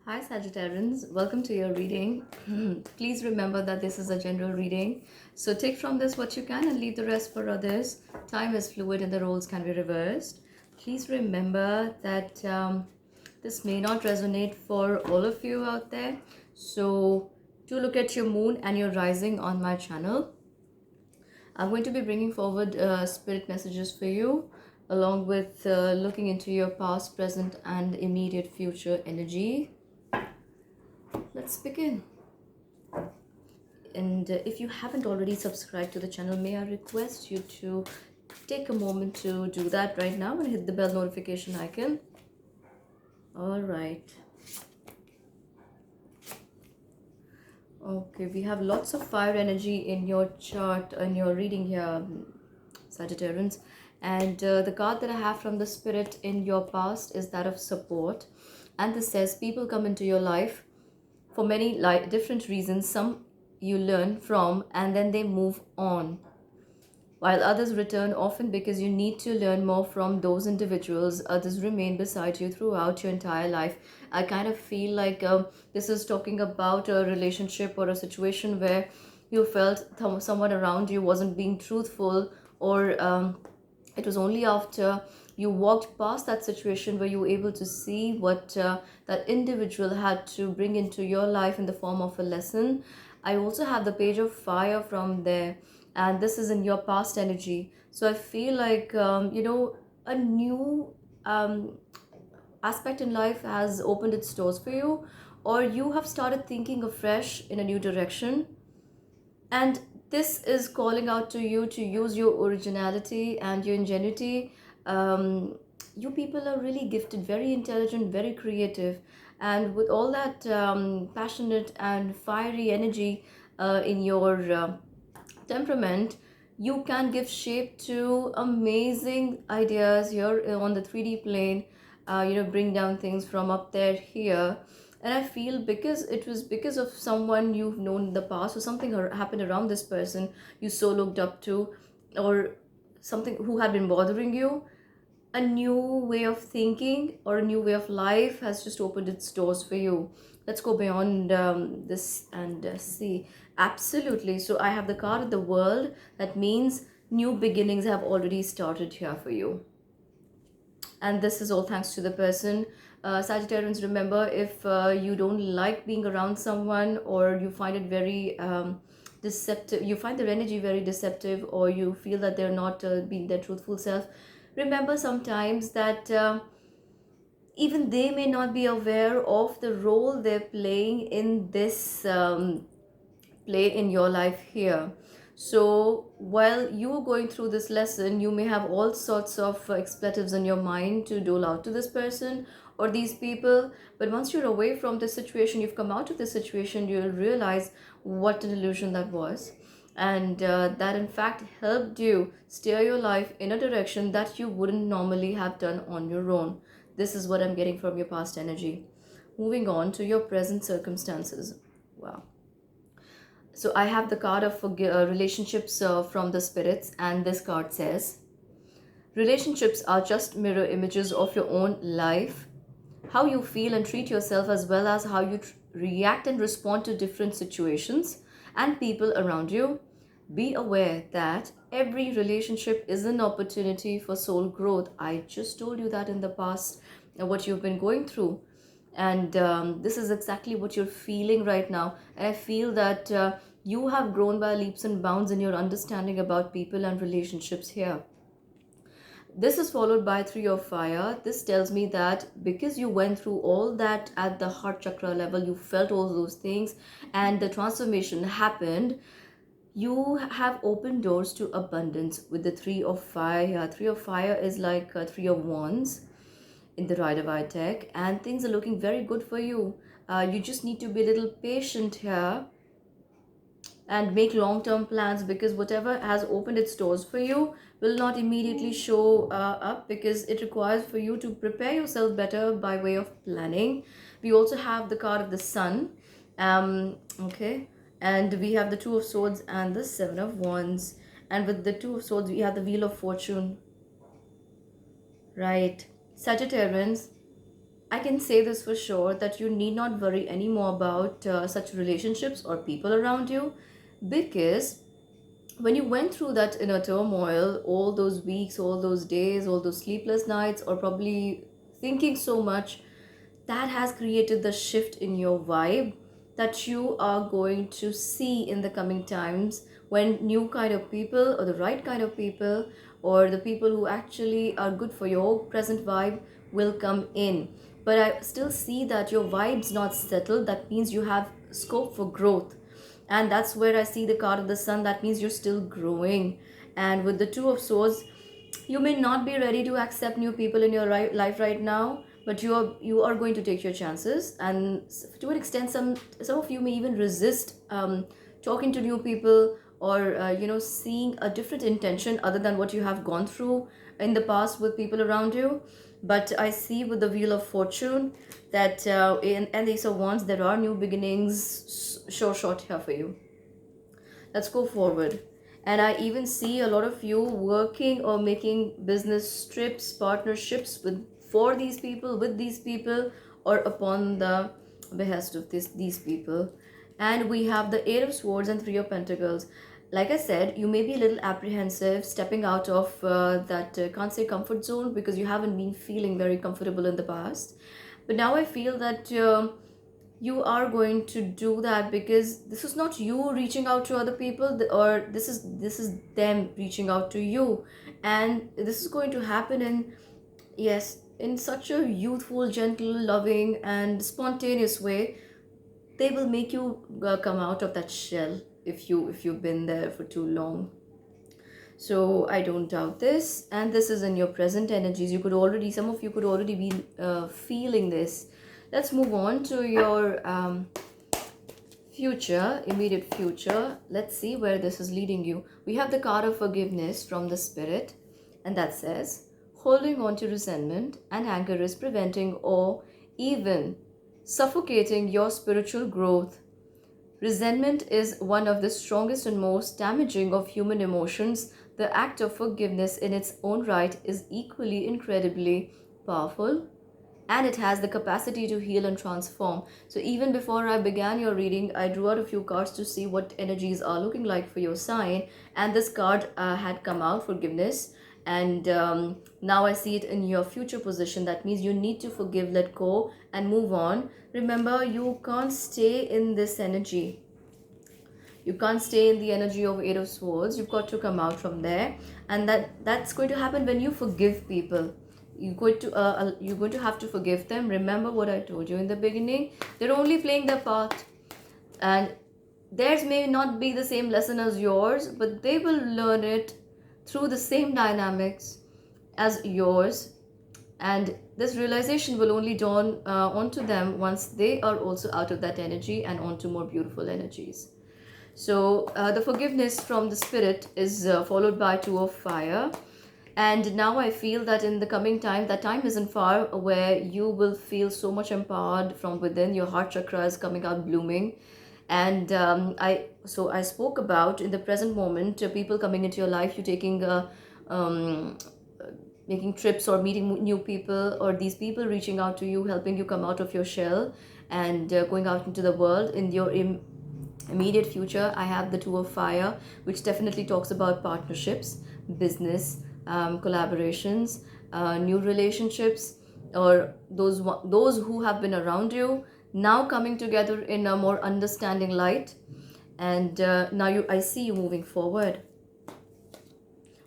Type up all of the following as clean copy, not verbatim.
Hi Sagittarians, welcome to your reading. Please remember that this is a general reading. So take from this what you can and leave the rest for others. Time is fluid and the roles can be reversed. Please remember that this may not resonate for all of you out there. So do look at your moon and your rising on my channel. I'm going to be bringing forward spirit messages for you along with looking into your past, present and immediate future energy. Let's begin. And if you haven't already subscribed to the channel, may I request you to take a moment to do that right now and hit the bell notification icon. All right. Okay, we have lots of fire energy in your chart and your reading here, Sagittarians. And the card that I have from the spirit in your past is that of support. And this says people come into your life for many different reasons. Some you learn from and then they move on, while others return often because you need to learn more from those individuals. Others remain beside you throughout your entire life. I kind of feel like this is talking about a relationship or a situation where you felt someone around you wasn't being truthful, or it was only after you walked past that situation where you were able to see what that individual had to bring into your life in the form of a lesson. I also have the page of fire from there, and this is in your past energy. So I feel like a new um, aspect in life has opened its doors for you, or you have started thinking afresh in a new direction, and this is calling out to you to use your originality and your ingenuity. You people are really gifted, very intelligent, very creative, and with all that passionate and fiery energy in your temperament, you can give shape to amazing ideas here on the 3D plane. Bring down things from up there here. And I feel because it was because of someone you've known in the past, or something happened around this person you so looked up to, or something who had been bothering you, a new way of thinking or a new way of life has just opened its doors for you. Let's go beyond this and see. Absolutely. So I have the card of the world. That means new beginnings have already started here for you. And this is all thanks to the person. Sagittarians, remember, if you don't like being around someone, or you find it very deceptive, you find their energy very deceptive, or you feel that they're not being their truthful self, remember sometimes that even they may not be aware of the role they're playing in this play in your life here. So while you are going through this lesson, you may have all sorts of expletives in your mind to dole out to this person or these people. But once you're away from this situation, you've come out of this situation, you'll realize what an illusion that was. And that in fact helped you steer your life in a direction that you wouldn't normally have done on your own. This is what I'm getting from your past energy. Moving on to your present circumstances. Wow. So I have the card of relationships from the spirits, and this card says relationships are just mirror images of your own life. How you feel and treat yourself, as well as how you react and respond to different situations and people around you. Be aware that every relationship is an opportunity for soul growth. I just told you that in the past, what you've been going through. And this is exactly what you're feeling right now. And I feel that you have grown by leaps and bounds in your understanding about people and relationships here. This is followed by three of fire. This tells me that because you went through all that at the heart chakra level, you felt all those things and the transformation happened, you have opened doors to abundance with the three of fire. Three of fire is like three of wands in the Rider-Waite deck, and things are looking very good for you. You just need to be a little patient here and make long-term plans, because whatever has opened its doors for you will not immediately show up, because it requires for you to prepare yourself better by way of planning. We also have the card of the sun. Okay, and we have the two of swords and the seven of wands, and with the two of swords we have the wheel of fortune. Right, Sagittarians, I can say this for sure that you need not worry anymore about such relationships or people around you, because when you went through that inner turmoil, all those weeks, all those days, all those sleepless nights, or probably thinking so much, that has created the shift in your vibe that you are going to see in the coming times, when new kind of people or the right kind of people or the people who actually are good for your present vibe will come in. But I still see that your vibe's not settled. That means you have scope for growth, and that's where I see the card of the sun. That means you're still growing. And with the two of swords, you may not be ready to accept new people in your life right now, but you are going to take your chances. And to an extent, some of you may even resist talking to new people, or seeing a different intention other than what you have gone through in the past with people around you. But I see with the wheel of fortune that in and Ace of Wands, there are new beginnings sure short here for you. Let's go forward. And I even see a lot of you working or making business trips, partnerships for these people, with these people, or upon the behest of these people. And we have the Eight of Swords and Three of Pentacles. Like I said, you may be a little apprehensive stepping out of that can't say comfort zone, because you haven't been feeling very comfortable in the past. But now I feel that you are going to do that, because this is not you reaching out to other people, or this is them reaching out to you. And this is going to happen in, yes, in such a youthful, gentle, loving and spontaneous way. They will make you come out of that shell if you've been there for too long. So I don't doubt this, and this is in your present energies. Some of you could already be feeling this. Let's move on to your future, immediate future. Let's see where this is leading you. We have the card of forgiveness from the spirit, and that says, holding on to resentment and anger is preventing or even suffocating your spiritual growth. Resentment is one of the strongest and most damaging of human emotions. The act of forgiveness in its own right is equally incredibly powerful, and it has the capacity to heal and transform. So even before I began your reading, I drew out a few cards to see what energies are looking like for your sign, and this card had come out, forgiveness. And now I see it in your future position. That means you need to forgive, let go, and move on. Remember, you can't stay in this energy. You can't stay in the energy of Eight of Swords. You've got to come out from there, and that's going to happen when you forgive people. You're going to have to forgive them. Remember what I told you in the beginning. They're only playing their part, and theirs may not be the same lesson as yours, but they will learn it through the same dynamics as yours. And this realization will only dawn onto them once they are also out of that energy and onto more beautiful energies. So the forgiveness from the spirit is followed by Two of Fire. And now I feel that in the coming time, that time isn't far, where you will feel so much empowered from within. Your heart chakra is coming out blooming. And I spoke about in the present moment, people coming into your life, you taking um, making trips or meeting new people, or these people reaching out to you, helping you come out of your shell and going out into the world. In your immediate future, I have the Two of Fire, which definitely talks about partnerships, business, collaborations, new relationships, or those who have been around you now coming together in a more understanding light. And now I see you moving forward.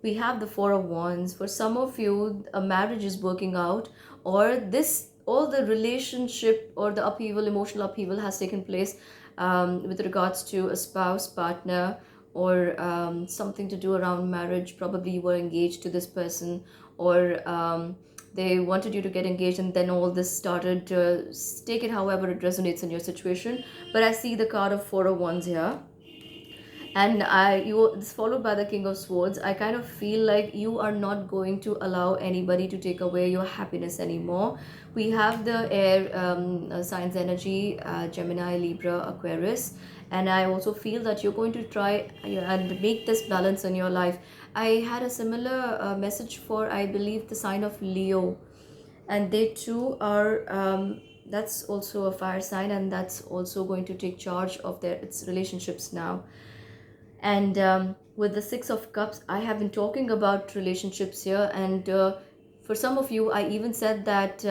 We have the Four of Wands. For some of you, a marriage is working out, or this all the relationship or the upheaval, emotional upheaval has taken place with regards to a spouse, partner, or something to do around marriage. Probably you were engaged to this person, or they wanted you to get engaged, and then all this started. Take it however it resonates in your situation. But I see the card of Four of Wands here, and it's followed by the King of Swords. I kind of feel like you are not going to allow anybody to take away your happiness anymore. We have the air signs energy, Gemini, Libra, Aquarius, and I also feel that you're going to try and make this balance in your life. I had a similar message for, I believe, the sign of Leo. and they too are that's also a fire sign, and that's also going to take charge of their its relationships now. And with the Six of Cups, I have been talking about relationships here, and for some of you, I even said that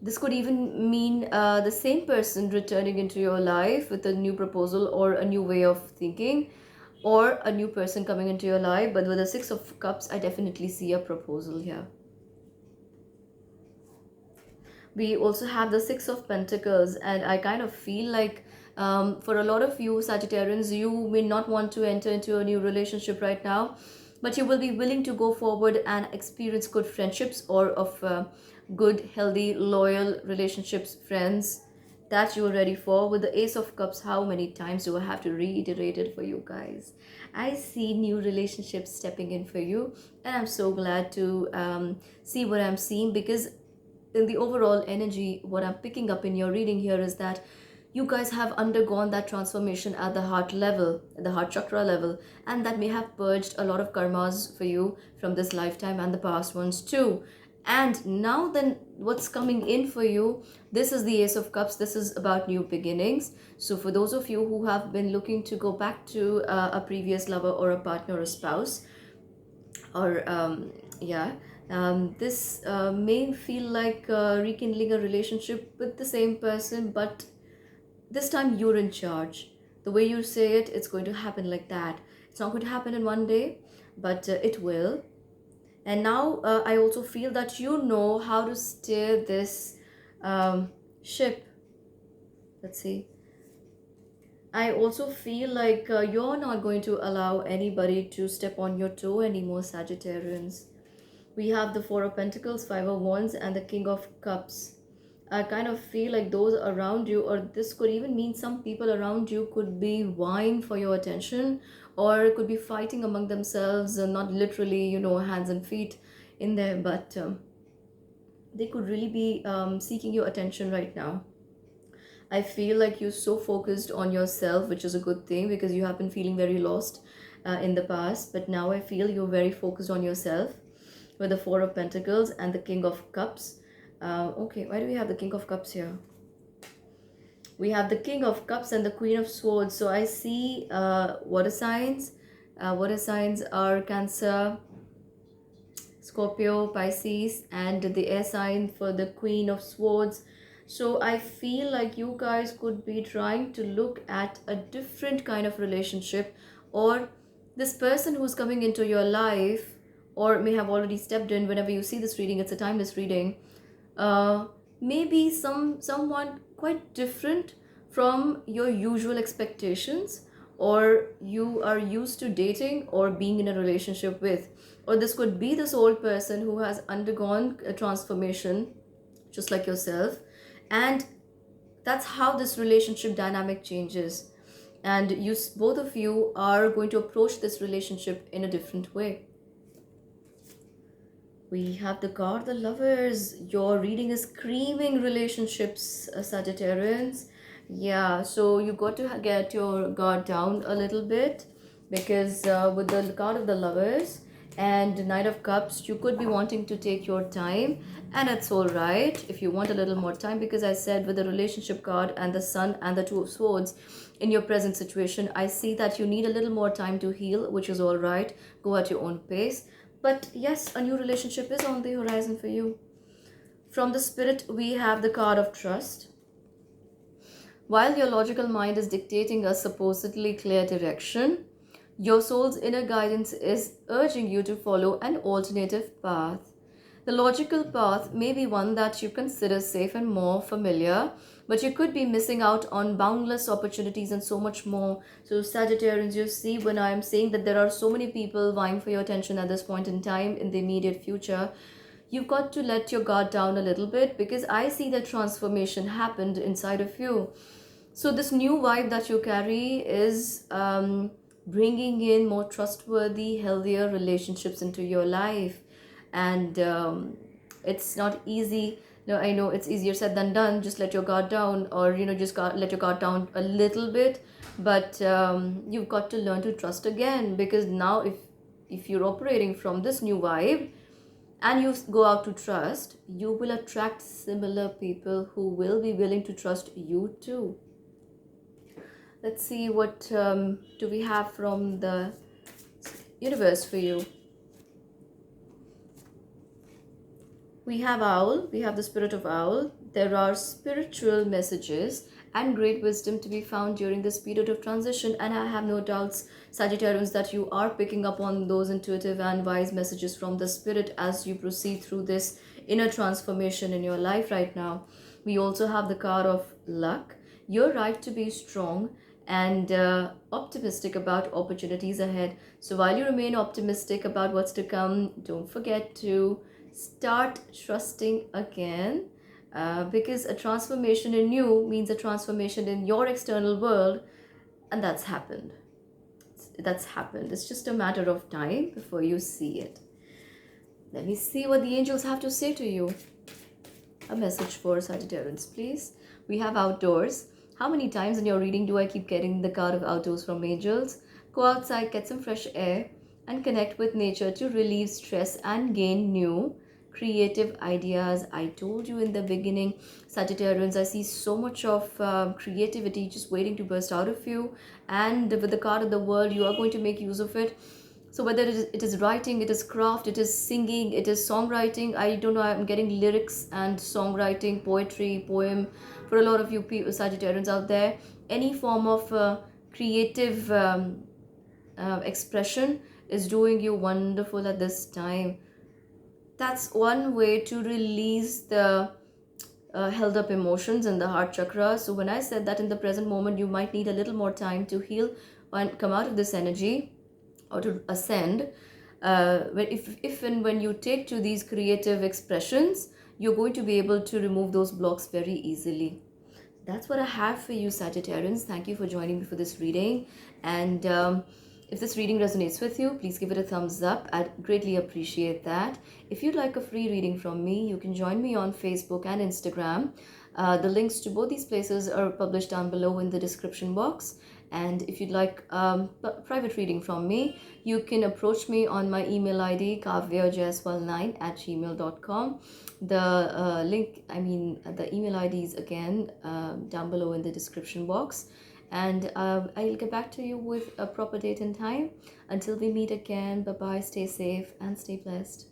this could even mean the same person returning into your life with a new proposal or a new way of thinking, or a new person coming into your life. But with the Six of Cups, I definitely see a proposal here. We also have the Six of Pentacles, and I kind of feel like for a lot of you Sagittarians, you may not want to enter into a new relationship right now, but you will be willing to go forward and experience good friendships, or of good, healthy, loyal relationships, friends that you are ready for. With the Ace of Cups, how many times do I have to reiterate it for you guys? I see new relationships stepping in for you, and I'm so glad to see what I'm seeing, because in the overall energy, what I'm picking up in your reading here is that you guys have undergone that transformation at the heart level, at the heart chakra level, and that may have purged a lot of karmas for you from this lifetime and the past ones too. And now, then, what's coming in for you? This is the Ace of Cups. This is about new beginnings. So, for those of you who have been looking to go back to a previous lover or a partner or a spouse, or yeah, this may feel like rekindling a relationship with the same person, but this time you're in charge. The way you say it, it's going to happen like that. It's not going to happen in one day, but it will. And now I also feel that you know how to steer this ship. Let's see. I also feel like you're not going to allow anybody to step on your toe anymore, Sagittarians. We have the Four of Pentacles, Five of Wands, and the King of Cups. I kind of feel like those around you, or this could even mean some people around you, could be vying for your attention, or could be fighting among themselves, not literally, hands and feet in there, but they could really be seeking your attention right now. I feel like you're so focused on yourself, which is a good thing, because you have been feeling very lost in the past. But now I feel you're very focused on yourself with the Four of Pentacles and the King of Cups. Okay, why do we have the King of Cups here? We have the King of Cups and the Queen of Swords. So I see water signs. Water signs are Cancer, Scorpio, Pisces, and the air sign for the Queen of Swords. So I feel like you guys could be trying to look at a different kind of relationship, or this person who's coming into your life, or may have already stepped in. Whenever you see this reading, it's a timeless reading. Maybe someone quite different from your usual expectations, or you are used to dating or being in a relationship with. Or this could be this old person who has undergone a transformation just like yourself, and that's how this relationship dynamic changes, and both of you are going to approach this relationship in a different way. We have the card, the Lovers. Your reading is screaming relationships, Sagittarians. Yeah, so you got to get your guard down a little bit, because with the card of the Lovers and Knight of Cups, you could be wanting to take your time, and it's all right if you want a little more time, because I said with the relationship card and the Sun and the Two of Swords, in your present situation, I see that you need a little more time to heal, which is all right. Go at your own pace. But yes, a new relationship is on the horizon for you. From the Spirit, we have the card of Trust. While your logical mind is dictating a supposedly clear direction, your soul's inner guidance is urging you to follow an alternative path. The logical path may be one that you consider safe and more familiar, but you could be missing out on boundless opportunities and so much more. So Sagittarians, you see, when I am saying that there are so many people vying for your attention at this point in time in the immediate future, you've got to let your guard down a little bit, because I see that transformation happened inside of you. So this new vibe that you carry is bringing in more trustworthy, healthier relationships into your life. And it's not easy. No, I know it's easier said than done. Just let your guard down, or just let your guard down a little bit. But you've got to learn to trust again, because now if you're operating from this new vibe, and you go out to trust, you will attract similar people who will be willing to trust you too. Let's see what do we have from the universe for you. We have owl, we have the spirit of owl. There are spiritual messages and great wisdom to be found during this period of transition, and I have no doubts, Sagittarians, that you are picking up on those intuitive and wise messages from the spirit as you proceed through this inner transformation in your life right now. We also have the card of luck. You're right to be strong and optimistic about opportunities ahead. So while you remain optimistic about what's to come, don't forget to start trusting again, because a transformation in you means a transformation in your external world, and that's happened. It's just a matter of time before you see it. Let me see what the angels have to say to you. A message for Sagittarians, please. We have outdoors. How many times in your reading do I keep getting the card of outdoors from angels? Go outside, get some fresh air, and connect with nature to relieve stress and gain new creative ideas. I told you in the beginning, Sagittarians, I see so much of creativity just waiting to burst out of you, and with the card of the world, you are going to make use of it. So whether it is writing, it is craft, it is singing, it is songwriting, I don't know, I'm getting lyrics and songwriting, poetry, poem for a lot of you people, Sagittarians out there. Any form of creative expression is doing you wonderful at this time. That's one way to release the held up emotions in the heart chakra. So when I said that in the present moment you might need a little more time to heal and come out of this energy, or to ascend, if and when you take to these creative expressions, you're going to be able to remove those blocks very easily. That's what I have for you, Sagittarians. Thank you for joining me for this reading. And if this reading resonates with you, please give it a thumbs up. I'd greatly appreciate that. If you'd like a free reading from me, you can join me on Facebook and Instagram. The links to both these places are published down below in the description box. And if you'd like private reading from me, you can approach me on my email ID, kavyajswal9@gmail.com. The the email ID is again down below in the description box. And I'll get back to you with a proper date and time. Until we meet again, bye bye, stay safe and stay blessed.